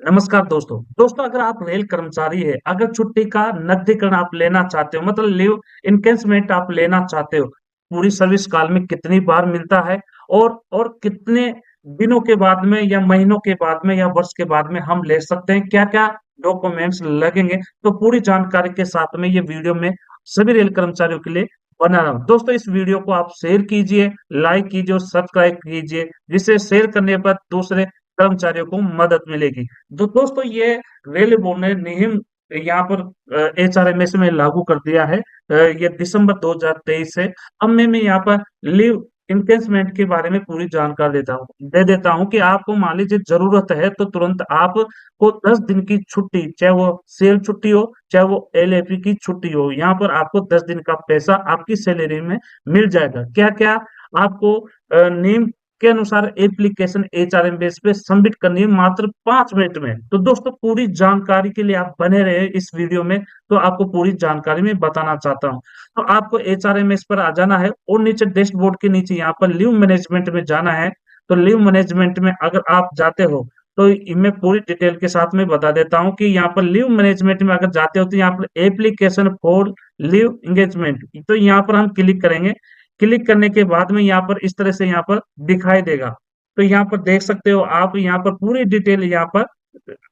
नमस्कार दोस्तों अगर आप रेल कर्मचारी है, अगर छुट्टी का नकदीकरण आप लेना चाहते हो मतलब लीव इनकेसमेंट आप लेना चाहते हो, पूरी सर्विस काल में कितनी बार मिलता है और कितने दिनों के बाद में या महीनों के बाद में या वर्ष के बाद में हम ले सकते हैं, क्या-क्या डॉक्यूमेंट्स लगेंगे, तो पूरी जानकारी के साथ में ये वीडियो में सभी रेल कर्मचारियों के लिए बना रहा हूँ। दोस्तों इस वीडियो को आप शेयर कीजिए, लाइक कीजिए और सब्सक्राइब कीजिए, जिससे शेयर करने पर दूसरे कर्मचारियों को मदद मिलेगी। दोस्तों ये रेल बोर्ड ने नियम यहाँ पर एचआरएमएस में लागू कर दिया है। ये दिसंबर 2023 से। अब मैं यहाँ पर लीव इनकेसमेंट के बारे में पूरी जानकारी दे देता हूँ कि आपको मान लीजिए जरूरत है तो तुरंत आपको 10 दिन की छुट्टी, चाहे वो सेल छुट्टी हो चाहे वो एलएपी की छुट्टी हो, यहाँ पर आपको 10 दिन का पैसा आपकी सैलरी में मिल जाएगा। क्या क्या आपको नियम के अनुसार एप्लीकेशन एचआरएम बेस पे सबमिट करनी है मात्र 5 मिनट में। तो दोस्तों पूरी जानकारी के लिए आप बने रहे इस वीडियो में, तो आपको पूरी जानकारी में बताना चाहता हूँ। तो आपको एचआरएमएस पर आ जाना है और नीचे डैशबोर्ड के नीचे यहाँ पर लीव मैनेजमेंट में जाना है। तो लीव मैनेजमेंट में अगर आप जाते हो तो मैं पूरी डिटेल के साथ में बता देता हूँ कि यहाँ पर लीव मैनेजमेंट में अगर जाते हो तो यहाँ पर एप्लीकेशन फॉर लीव एंगेजमेंट, तो यहाँ पर हम क्लिक करेंगे। क्लिक करने के बाद में यहाँ पर इस तरह से यहाँ पर दिखाई देगा। तो यहाँ पर देख सकते हो आप, यहाँ पर पूरी डिटेल यहाँ पर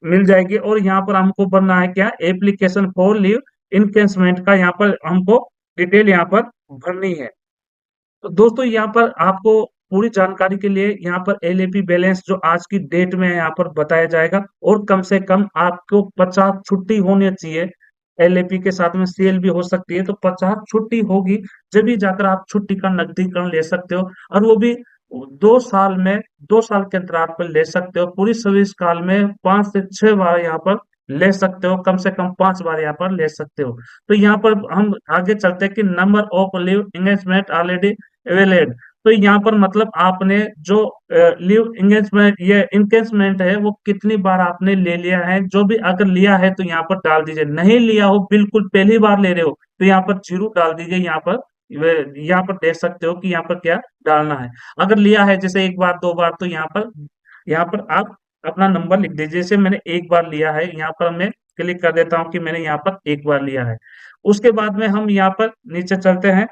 मिल जाएगी और यहाँ पर हमको भरना है क्या, एप्लीकेशन फॉर लीव इनकेसमेंट का यहाँ पर हमको डिटेल यहाँ पर भरनी है। तो दोस्तों यहाँ पर आपको पूरी जानकारी के लिए यहाँ पर एलएपी बैलेंस जो आज की डेट में है यहाँ पर बताया जाएगा और कम से कम आपको 50 छुट्टी होनी चाहिए। एलएपी के साथ में सीएल भी हो सकती है, तो 50 छुट्टी होगी जब भी जाकर आप छुट्टी का नकदीकरण ले सकते हो, और वो भी 2 साल में, 2 साल के अंतराल पर ले सकते हो। पूरी सर्विस काल में 5 से 6 बार यहाँ पर ले सकते हो, कम से कम 5 बार यहाँ पर ले सकते हो। तो यहाँ पर हम आगे चलते हैं कि number of leave engagement already valid. तो यहाँ पर मतलब आपने जो लीव एंगेजमेंट ये इंगेजमेंट है वो कितनी बार आपने ले लिया है, जो भी अगर लिया है तो यहाँ पर डाल दीजिए, नहीं लिया हो बिल्कुल पहली बार ले रहे हो तो यहाँ पर जीरो डाल दीजिए। यहाँ पर यहाँ पर देख सकते हो कि यहाँ पर क्या डालना है। अगर लिया है जैसे एक बार दो बार तो यहाँ पर आप अपना नंबर लिख दीजिए। जैसे मैंने एक बार लिया है, यहाँ पर मैं क्लिक कर देता हूँ कि मैंने यहाँ पर एक बार लिया है। उसके बाद में हम यहाँ पर नीचे चलते हैं।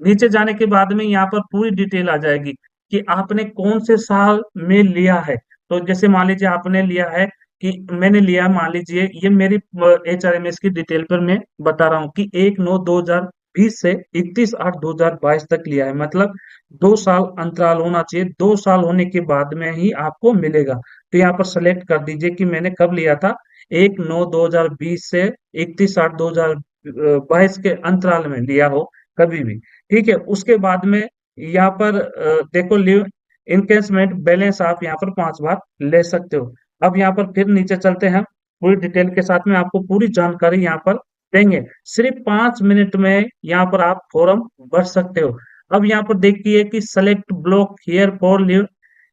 नीचे जाने के बाद में यहाँ पर पूरी डिटेल आ जाएगी कि आपने कौन से साल में लिया है। तो जैसे मान लीजिए आपने लिया है कि मैंने लिया, मान लीजिए ये मेरी एचआरएमएस की डिटेल पर मैं बता रहा हूँ कि 1/9/2020 से 31/8/2022 तक लिया है, मतलब 2 साल अंतराल होना चाहिए। 2 साल होने के बाद में ही आपको मिलेगा। तो यहाँ पर सेलेक्ट कर दीजिए कि मैंने कब लिया था, 1/9/2020 से 31/8/2022 के अंतराल में लिया हो कभी भी। ठीक है, उसके बाद में यहाँ पर देखो लीव इनकेसमेंट बैलेंस आप यहाँ पर 5 बार ले सकते हो। अब यहाँ पर फिर नीचे चलते हैं, पूरी डिटेल के साथ में आपको पूरी जानकारी यहाँ पर देंगे। सिर्फ 5 मिनट में यहाँ पर आप फॉर्म भर सकते हो। अब यहाँ पर देखिए कि select block here for leave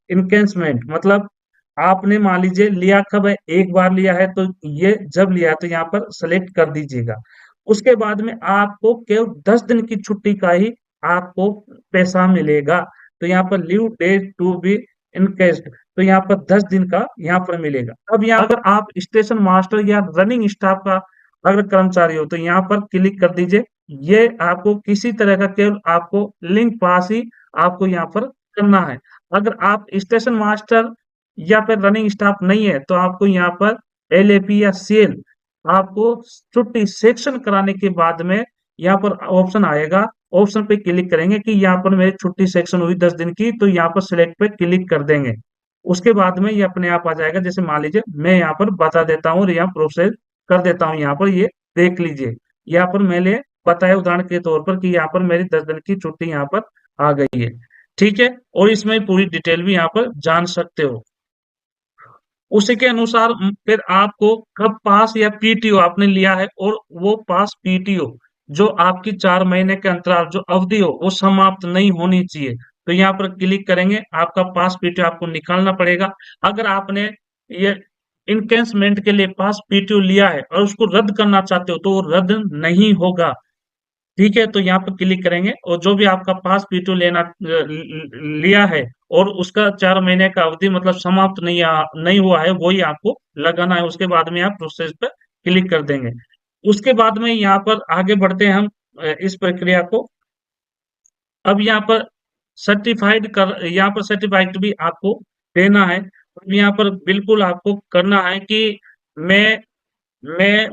encasement, मतलब आपने मान लीजिए लिया कब है, एक बार लिया है तो ये जब लिया है तो यहाँ पर सेलेक्ट कर दीजिएगा। उसके बाद में आपको केवल 10 दिन की छुट्टी का ही आपको पैसा मिलेगा। तो यहाँ पर leave days to be encased, तो यहाँ पर 10 दिन का यहाँ पर मिलेगा। अब यहाँ अगर आप स्टेशन मास्टर या रनिंग स्टाफ का अगर कर्मचारी हो तो यहाँ पर क्लिक कर दीजिए। ये आपको किसी तरह का केवल आपको लिंक पास ही आपको यहाँ पर करना है। अगर आप स्टेशन मास्टर या फिर रनिंग स्टाफ नहीं है तो आपको यहाँ पर एलएपी या सेल आपको छुट्टी सेक्शन कराने के बाद में यहाँ पर ऑप्शन आएगा। ऑप्शन पे क्लिक करेंगे कि यहाँ पर मेरी छुट्टी सेक्शन हुई 10 दिन की, तो यहाँ पर सिलेक्ट पे क्लिक कर देंगे। उसके बाद में ये अपने आप आ जाएगा। जैसे मान लीजिए मैं यहाँ पर बता देता हूँ और यहाँ प्रोसेस कर देता हूँ, यहाँ पर ये देख लीजिए। यहाँ पर मैंने बताया उदाहरण के तौर पर कि यहाँ पर मेरी 10 दिन की छुट्टी यहाँ पर आ गई है। ठीक है, और इसमें पूरी डिटेल भी यहाँ पर जान सकते हो। उसी के अनुसार फिर आपको कब पास या पीटीओ आपने लिया है, और वो पास पीटीओ जो आपकी 4 महीने के अंतराल जो अवधि हो वो समाप्त नहीं होनी चाहिए। तो यहाँ पर क्लिक करेंगे, आपका पास पीटीओ आपको निकालना पड़ेगा। अगर आपने ये इनकेसमेंट के लिए पास पीटीओ लिया है और उसको रद्द करना चाहते हो तो वो रद्द नहीं होगा। ठीक है, तो यहाँ पर क्लिक करेंगे और जो भी आपका पास पीटू लेना लिया है और उसका 4 महीने का अवधि मतलब समाप्त नहीं हुआ है, वो ही आपको लगाना है। उसके बाद में आप प्रोसेस पे क्लिक कर देंगे। उसके बाद में यहाँ पर आगे बढ़ते हैं हम इस प्रक्रिया को। अब यहाँ पर यहाँ पर सर्टिफाइड भी आपको देना है। अब यहाँ पर बिल्कुल आपको करना है कि मैं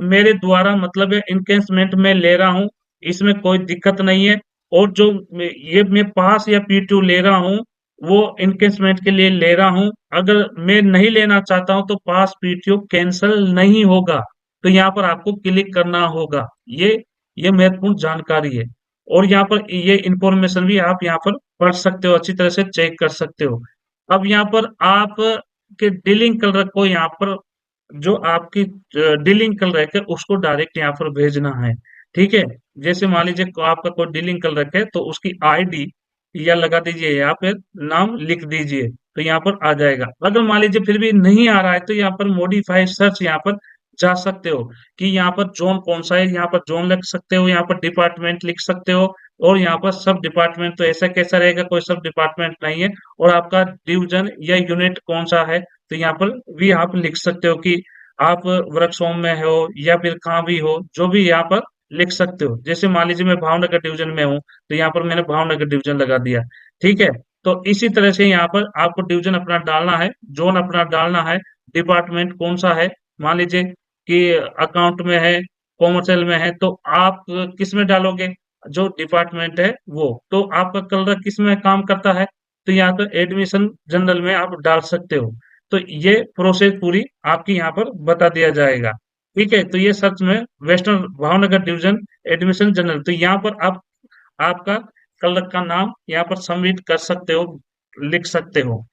मेरे द्वारा मतलब इनकेसमेंट में ले रहा हूँ, इसमें कोई दिक्कत नहीं है। और जो ये मैं पास या पीटू ले रहा हूँ, वो इनकेसमेंट के लिए ले रहा हूँ। अगर मैं नहीं लेना चाहता हूँ तो पास पीटीओ कैंसल नहीं होगा। तो यहाँ पर आपको क्लिक करना होगा। ये महत्वपूर्ण जानकारी है। और यहाँ पर ये इंफॉर्मेशन भी आप यहाँ पर पढ़ सकते हो, अच्छी तरह से चेक कर सकते हो। अब यहाँ पर आप के डीलिंग कलर को यहाँ पर जो आपकी डीलिंग कल रखे उसको डायरेक्ट यहाँ पर भेजना है। ठीक है, जैसे मान लीजिए आपका कोई डीलिंग कल रखे तो उसकी आईडी या लगा दीजिए, या फिर नाम लिख दीजिए, तो यहाँ पर आ जाएगा। अगर मान लीजिए फिर भी नहीं आ रहा है तो यहाँ पर मॉडिफाई सर्च यहाँ पर जा सकते हो कि यहाँ पर जोन कौन सा है। यहाँ पर जोन लिख सकते हो, यहाँ पर डिपार्टमेंट लिख सकते हो, और यहाँ पर सब डिपार्टमेंट। तो ऐसा कैसा रहेगा, कोई सब डिपार्टमेंट नहीं है। और आपका डिवीजन या यूनिट कौन सा है, तो यहाँ पर भी आप लिख सकते हो कि आप वर्कशॉप में हो या फिर कहाँ भी हो, जो भी यहाँ पर लिख सकते हो। जैसे मान लीजिए मैं भावनगर डिवीजन में हूँ, तो यहाँ पर मैंने भावनगर डिवीजन लगा दिया। ठीक है, तो इसी तरह से यहाँ पर आपको डिवीजन अपना डालना है, जोन अपना डालना है, डिपार्टमेंट कौन सा है। मान लीजिए कि अकाउंट में है, कॉमर्शियल में है, तो आप किस में डालोगे, जो डिपार्टमेंट है वो। तो आपका कलर किस में काम करता है, तो यहाँ पर एडमिशन जनरल में आप डाल सकते हो। तो ये प्रोसेस पूरी आपकी यहाँ पर बता दिया जाएगा। ठीक है, तो ये सच में western Bhavnagar division admission general. तो यहाँ पर आप आपका कलर का नाम यहाँ पर सबमिट कर सकते हो, लिख सकते हो।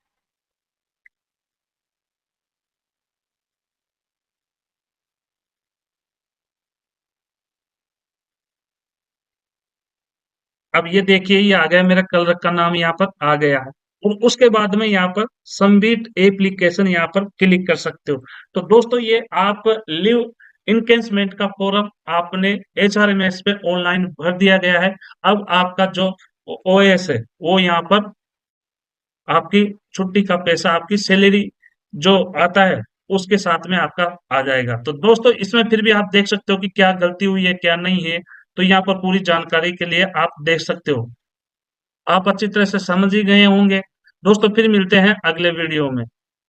अब ये देखिए, ये आ गया, मेरा कलर का नाम यहाँ पर आ गया है। और उसके बाद में यहाँ पर सबमिट एप्लीकेशन यहाँ पर क्लिक कर सकते हो। तो दोस्तों, ये आप लिव इनकेसमेंट का फॉर्म आपने एचआरएमएस पे ऑनलाइन भर दिया गया है। अब आपका जो ओएस है वो यहाँ पर आपकी छुट्टी का पैसा, आपकी सैलरी जो आता है उसके साथ में आपका आ जाएगा। तो दोस्तों, इसमें फिर भी आप देख सकते हो कि क्या गलती हुई है क्या नहीं है। तो यहाँ पर पूरी जानकारी के लिए आप देख सकते हो। आप अच्छी तरह से समझ ही गए होंगे। दोस्तों, फिर मिलते हैं अगले वीडियो में।